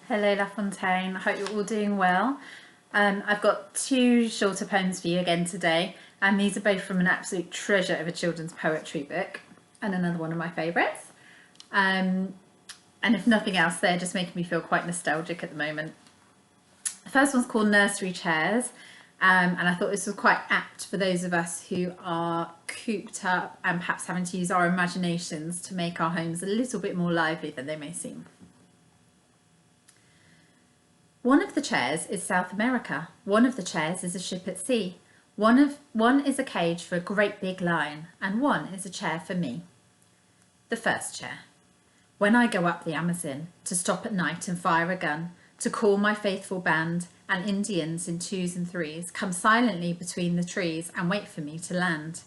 Hello La Fontaine, I hope you're all doing well. I've got two shorter poems for you again today, and these are both from an absolute treasure of a children's poetry book and another one of my favourites. And if nothing else, they're just making me feel quite nostalgic at the moment. The first one's called Nursery Chairs, and I thought this was quite apt for those of us who are cooped up and perhaps having to use our imaginations to make our homes a little bit more lively than they may seem. One of the chairs is South America. One of the chairs is a ship at sea. One is a cage for a great big lion, and one is a chair for me. The first chair. When I go up the Amazon to stop at night and fire a gun, to call my faithful band, and Indians in twos and threes come silently between the trees and wait for me to land.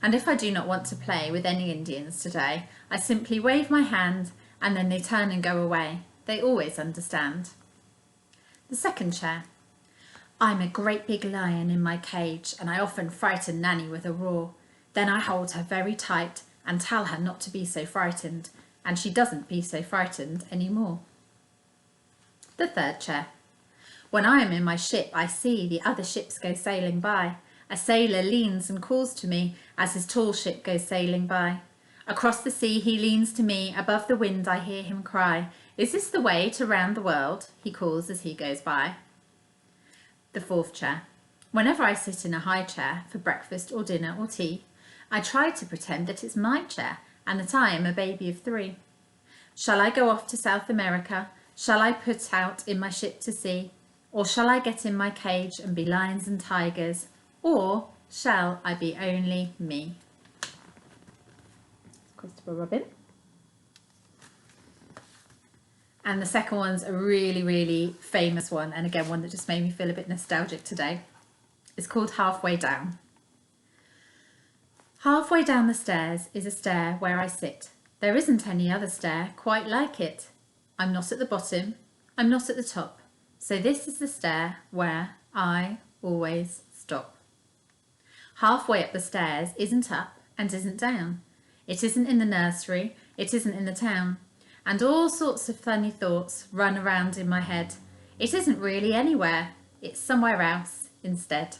And if I do not want to play with any Indians today, I simply wave my hand and then they turn and go away. They always understand. The second chair. I'm a great big lion in my cage, and I often frighten Nanny with a roar. Then I hold her very tight and tell her not to be so frightened, and she doesn't be so frightened anymore. The third chair. When I am in my ship, I see the other ships go sailing by. A sailor leans and calls to me as his tall ship goes sailing by. Across the sea he leans to me, above the wind I hear him cry. Is this the way to round the world? He calls as he goes by. The fourth chair. Whenever I sit in a high chair for breakfast or dinner or tea, I try to pretend that it's my chair and that I am a baby of 3. Shall I go off to South America? Shall I put out in my ship to sea? Or shall I get in my cage and be lions and tigers? Or shall I be only me? Christopher Robin. And the second one's a really, really famous one, and again, one that just made me feel a bit nostalgic today. It's called Halfway Down. Halfway down the stairs is a stair where I sit. There isn't any other stair quite like it. I'm not at the bottom, I'm not at the top. So this is the stair where I always stop. Halfway up the stairs isn't up and isn't down. It isn't in the nursery, it isn't in the town. And all sorts of funny thoughts run around in my head. It isn't really anywhere, it's somewhere else instead.